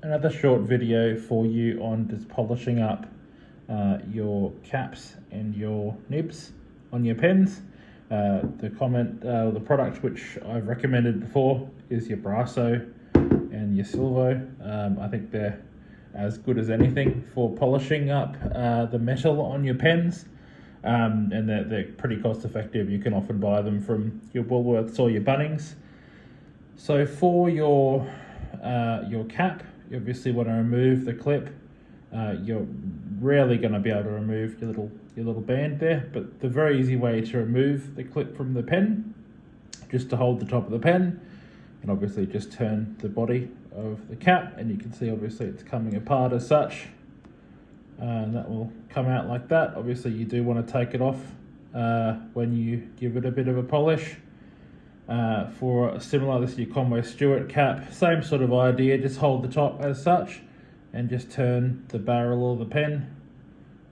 another short video for you on just polishing up your caps and your nibs on your pens. The product which I've recommended before is your Brasso and your Silvo. I think they're as good as anything for polishing up the metal on your pens. And they're pretty cost effective. You can often buy them from your Woolworths or your Bunnings. So for your cap, you obviously want to remove the clip. You're rarely going to be able to remove your little band there, but the very easy way to remove the clip from the pen, just to hold the top of the pen, and obviously just turn the body of the cap, and you can see obviously it's coming apart as such. And that will come out like that. Obviously you do want to take it off when you give it a bit of a polish. For similar, this is your Conway Stewart cap, same sort of idea, just hold the top as such and just turn the barrel of the pen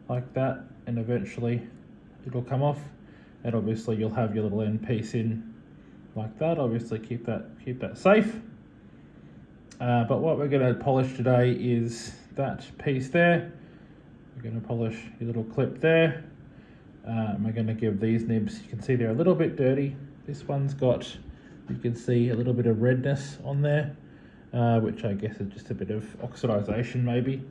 like that, and eventually it'll come off, and obviously you'll have your little end piece in like that. Obviously keep that safe. But what we're going to polish today is that piece there. We're going to polish your little clip there. We're going to give these nibs, you can see they're a little bit dirty. This one's got, you can see a little bit of redness on there, which I guess is just a bit of oxidization maybe.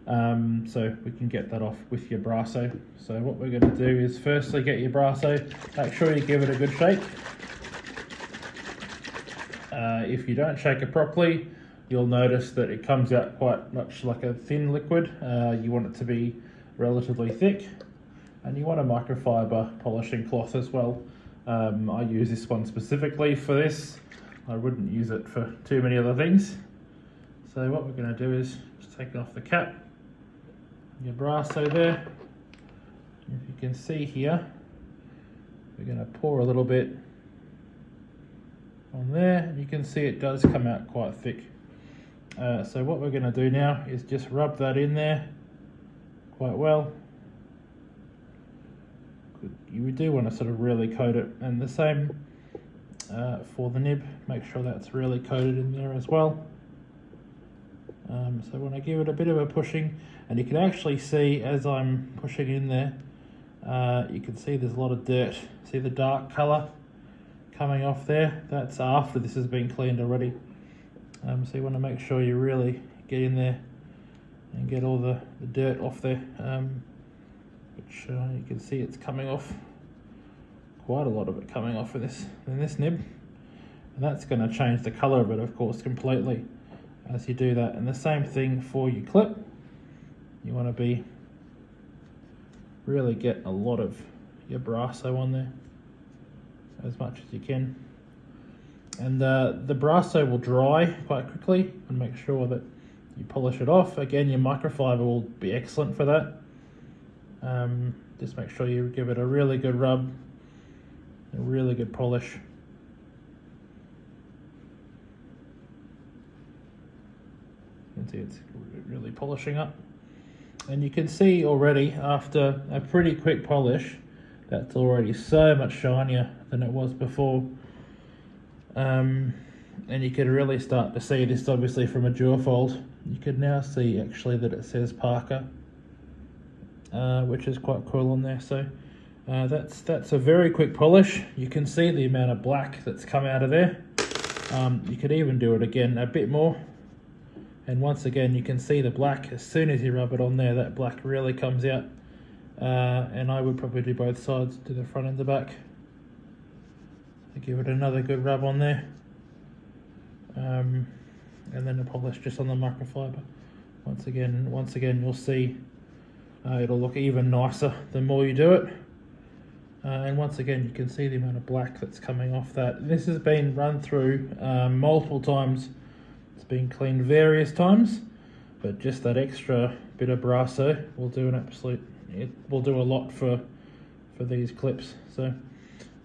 So we can get that off with your Brasso. So what we're going to do is firstly get your Brasso, make sure you give it a good shake. If you don't shake it properly, you'll notice that it comes out quite much like a thin liquid. You want it to be relatively thick, and you want a microfiber polishing cloth as well. I use this one specifically for this. I wouldn't use it for too many other things. So what we're going to do is just take off the cap, your Brasso there. If you can see here, we're going to pour a little bit on there, and you can see it does come out quite thick. So what we're going to do now is just rub that in there quite well. You do want to sort of really coat it, and the same for the nib, make sure that's really coated in there as well. So when I give it a bit of a pushing, and you can actually see as I'm pushing in there, you can see there's a lot of dirt. See the dark colour coming off there? That's after this has been cleaned already. So you want to make sure you really get in there and get all the dirt off there, which you can see it's coming off, quite a lot of it coming off in this nib, and that's going to change the colour of it, of course, completely as you do that. And the same thing for your clip. You want to really get a lot of your Brasso on there, as much as you can. And the Brasso will dry quite quickly, and make sure that you polish it off. Again, your microfiber will be excellent for that. Just make sure you give it a really good rub, a really good polish. You can see it's really polishing up. And you can see already after a pretty quick polish, that's already so much shinier than it was before. And you can really start to see this, obviously from a Duofold. You can now see actually that it says Parker, which is quite cool on there. So that's a very quick polish. You can see the amount of black that's come out of there. You could even do it again a bit more, and once again you can see the black. As soon as you rub it on there, that black really comes out. And I would probably do both sides, to the front and the back. Give it another good rub on there, and then a polish just on the microfiber. Once again you'll see it'll look even nicer the more you do it. And once again you can see the amount of black that's coming off that. This has been run through multiple times. It's been cleaned various times, but just that extra bit of Brasso will do it will do a lot for these clips. So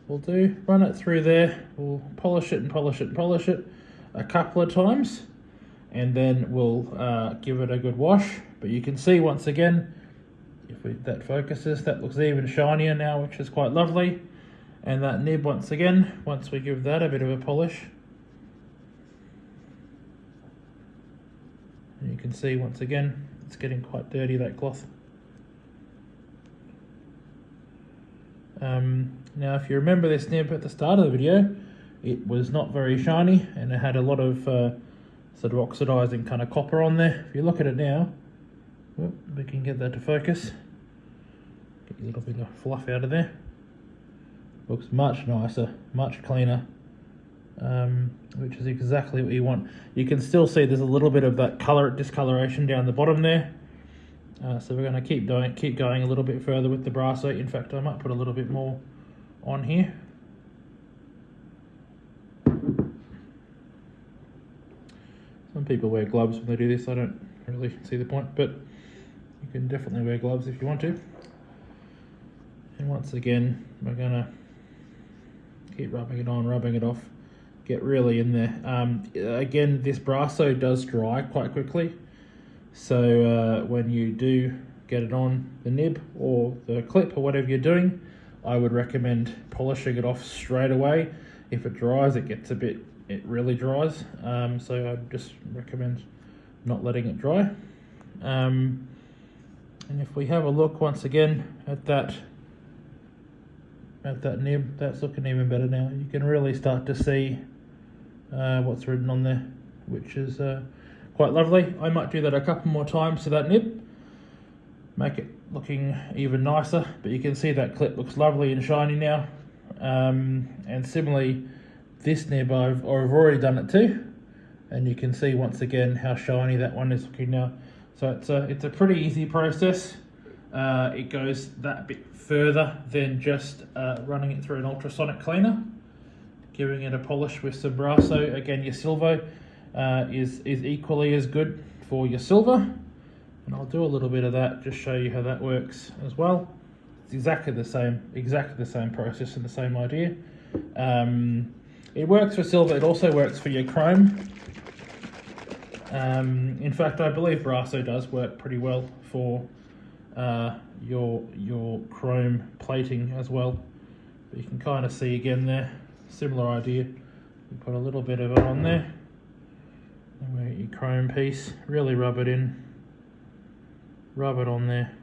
we'll run it through there, we'll polish it and polish it and polish it a couple of times, and then we'll give it a good wash. But you can see once again, if that focuses, that looks even shinier now, which is quite lovely. And that nib, once again, once we give that a bit of a polish, can see once again it's getting quite dirty, that cloth. Now if you remember this nib at the start of the video, it was not very shiny and it had a lot of sort of oxidizing kind of copper on there. If you look at it now, whoop, we can get that to focus, get a little bit of fluff out of there. Looks much nicer, much cleaner, which is exactly what you want. You can still see there's a little bit of that discoloration down the bottom there. So we're going to keep going a little bit further with the Brasso. In fact, I might put a little bit more on here. Some people wear gloves when they do this. I don't really see the point, but you can definitely wear gloves if you want to. And once again, we're going to keep rubbing it on, rubbing it off, get really in there. Again, this Brasso does dry quite quickly. So when you do get it on the nib or the clip or whatever you're doing, I would recommend polishing it off straight away. If it dries, it really dries. So I'd just recommend not letting it dry. And if we have a look once again at that nib, that's looking even better now. You can really start to see what's written on there, which is quite lovely. I might do that a couple more times to that nib, make it looking even nicer, but you can see that clip looks lovely and shiny now. And similarly, this nib I've already done it too, and you can see once again how shiny that one is looking now. So it's a pretty easy process. It goes that bit further than just running it through an ultrasonic cleaner, giving it a polish with some Brasso. Again, your Silvo is equally as good for your silver, and I'll do a little bit of that, just show you how that works as well. It's exactly the same process and the same idea. It works for silver, it also works for your chrome. In fact, I believe Brasso does work pretty well for your chrome plating as well. But you can kind of see again there, similar idea. You put a little bit of it on there, and we get your chrome piece, really rub it in, rub it on there,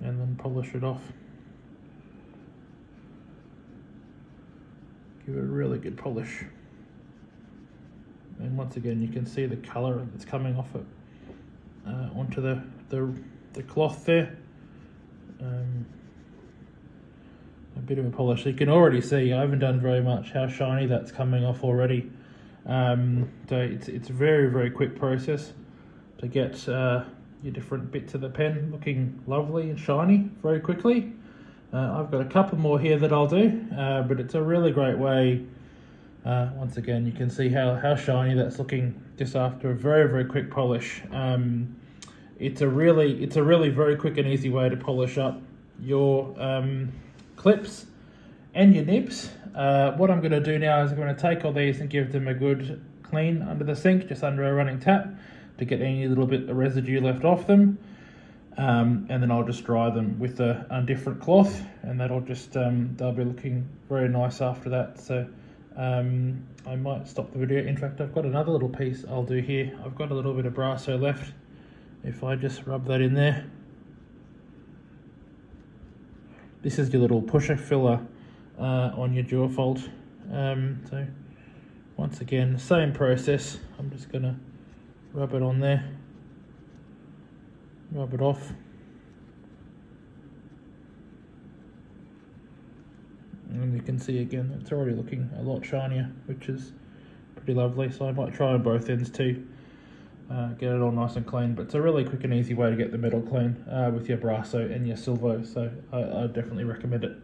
and then polish it off. Give it a really good polish. And once again, you can see the colour that's coming off it onto the cloth there. A bit of a polish. You can already see, I haven't done very much, how shiny that's coming off already. So it's a very, very quick process to get your different bits of the pen looking lovely and shiny very quickly. I've got a couple more here that I'll do, but it's a really great way. Once again, you can see how shiny that's looking just after a very, very quick polish. It's a really very quick and easy way to polish up your clips and your nibs. What I'm going to do now is I'm going to take all these and give them a good clean under the sink, just under a running tap, to get any little bit of residue left off them. And then I'll just dry them with a different cloth, and that'll just they'll be looking very nice after that. So I might stop the video. In fact, I've got another little piece I'll do here. I've got a little bit of Brasso left. If I just rub that in there, this is your little pusher filler on your Duofold. So once again, same process. I'm just gonna rub it on there, rub it off, and you can see again it's already looking a lot shinier, which is pretty lovely. So I might try on both ends too, get it all nice and clean. But it's a really quick and easy way to get the metal clean with your Brasso and your Silvo, so I definitely recommend it.